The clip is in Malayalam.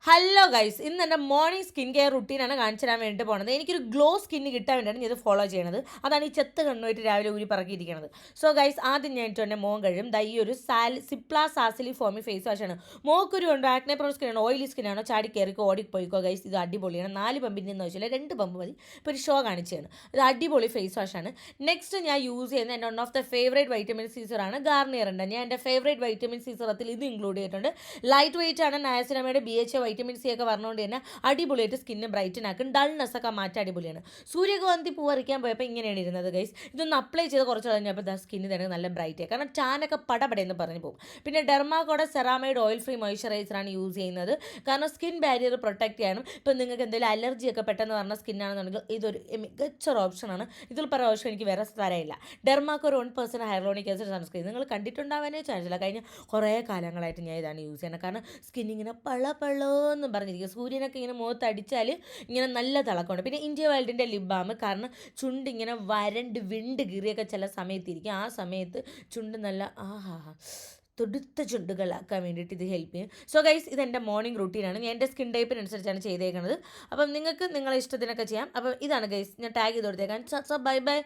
ഹലോ ഗൈസ്, ഇന്ന് എൻ്റെ മോർണിംഗ് സ്കിൻ കെയർ റുട്ടീനാണ് കാണിച്ചു തരാൻ വേണ്ടിയിട്ട് പോകുന്നത്. എനിക്കൊരു ഗ്ലോ സ്കിന്ന് കിട്ടാൻ വേണ്ടിയാണ് ഇത് ഫോളോ ചെയ്യണത്. അതാണ് ഈ ചെത്ത് കണ്ണുമായിട്ട് രാവിലെ ഊരി പറക്കിയിരിക്കുന്നത്. സോ ഗൈസ്, ആദ്യം ഞാൻ എൻ്റെ മോൻ കഴിയും. ഈ ഒരു സിപ്ല സാസിലി ഫോമി ഫേസ് വാഷാണ്. മോക്കൊരു ഉണ്ട് ആക്നെ പ്രോൺ സ്കിന്നാണോ ഓയിലി സ്കിന്നാണോ ചാടി കയറിക്കോ ഓടിപ്പോയിക്കോ ഗൈസ്. ഇത് അടിപൊളിയാണ്. 4 പമ്പിൻ്റെ ആവശ്യമില്ല, 2 പമ്പ് മതി. ഇപ്പോൾ ഒരു ഷോ കാണിച്ചാണ്. ഇത് അടിപൊളി ഫേസ് വാഷാണ്. നെക്സ്റ്റ് ഞാൻ യൂസ് ചെയ്യുന്ന എൻ്റെ one of the favourite vitamin സീസറാണ് ഗാർണിയറിൻ്റെ. ഞാൻ എൻ്റെ ഫേവറേറ്റ് വൈറ്റമിൻ സീസറത്തിൽ ഇത് ഇൻക്ലൂഡ് ചെയ്തിട്ടുണ്ട്. ലൈറ്റ് വെയിറ്റ് ആണ്. നയാസിനമയുടെ BHA വൈറ്റമിൻ സി ഒക്കെ പറഞ്ഞുകൊണ്ട് തന്നെ അടിപൊളിയായിട്ട് സ്കിന്ന് ബ്രൈറ്റൻ ആക്കും. ഡൾനെസ് ഒക്കെ മാറ്റാൻ അടിപൊളിയാണ്. സൂര്യകാന്തി പൂവറിക്കാൻ പോയപ്പോൾ ഇങ്ങനെയാണ് ഇരുന്നത് ഗൈസ്. ഇതൊന്ന് അപ്ലൈ ചെയ്ത് കുറച്ച് കഴിഞ്ഞപ്പോൾ സ്കിന്ന് തന്നെ നല്ല ബ്രൈറ്റ് ആയി. കാരണം ടാനൊക്കെ പടപടയെന്ന് പറഞ്ഞു പോകും. പിന്നെ ഡെർമാക്കോടെ സെറാമൈഡ് ഓയിൽ ഫ്രീ മോയ്സ്ചറൈസറാണ് യൂസ് ചെയ്യുന്നത്. കാരണം സ്കിൻ ബാരിയർ പ്രൊട്ടക്ട് ചെയ്യാനും ഇപ്പം നിങ്ങൾക്ക് എന്തെങ്കിലും അലർജി ഒക്കെ പെട്ടെന്ന് പറഞ്ഞ സ്കിന്നാണെന്നുണ്ടെങ്കിൽ ഇതൊരു മികച്ചൊരു ഓപ്ഷനാണ്. ഇതിൽ പറയുന്ന ഓപ്ഷൻ എനിക്ക് വേറെ സ്ഥലമില്ല. ഡെർമാക്കോ ഒരു 1% ഹൈറോണിക് ആസിഡ് സൺസ്ക്രീൻ നിങ്ങൾ കണ്ടിട്ടുണ്ടാവാനേ ചാൻസില്ല. കഴിഞ്ഞ കുറേ കാലങ്ങളായിട്ട് ഞാൻ ഇതാണ് യൂസ് ചെയ്യുന്നത്. കാരണം സ്കിൻ ഇങ്ങനെ പളപളോന്ന് പറഞ്ഞിരിക്കുക. സൂര്യനൊക്കെ ഇങ്ങനെ മുഖത്ത് അടിച്ചാൽ ഇങ്ങനെ നല്ല തിളക്കമുണ്ട്. പിന്നെ ഇന്ത്യ വേൾഡിൻ്റെ ലിപ് ബാം. കാരണം ചുണ്ട് ഇങ്ങനെ വരണ്ട് വിണ്ട് കീറിയൊക്കെ ചില സമയത്തിരിക്കും. ആ സമയത്ത് ചുണ്ട് നല്ല തൊടുത്ത ചുണ്ടുകളാക്കാൻ വേണ്ടിയിട്ട് ഇത് ഹെൽപ്പ് ചെയ്യും. സോ ഗൈസ്, ഇതെൻ്റെ മോർണിംഗ് റൂട്ടീനാണ്. ഞാൻ എൻ്റെ സ്കിൻ ടൈപ്പിനനുസരിച്ചാണ് ചെയ്തേക്കുന്നത്. അപ്പം നിങ്ങൾക്ക് നിങ്ങളെ ഇഷ്ടത്തിനൊക്കെ ചെയ്യാം. അപ്പം ഇതാണ് ഗൈസ്, ഞാൻ ടാഗ് ചെയ്ത് കൊടുത്തേക്കാൻ. Bye bye.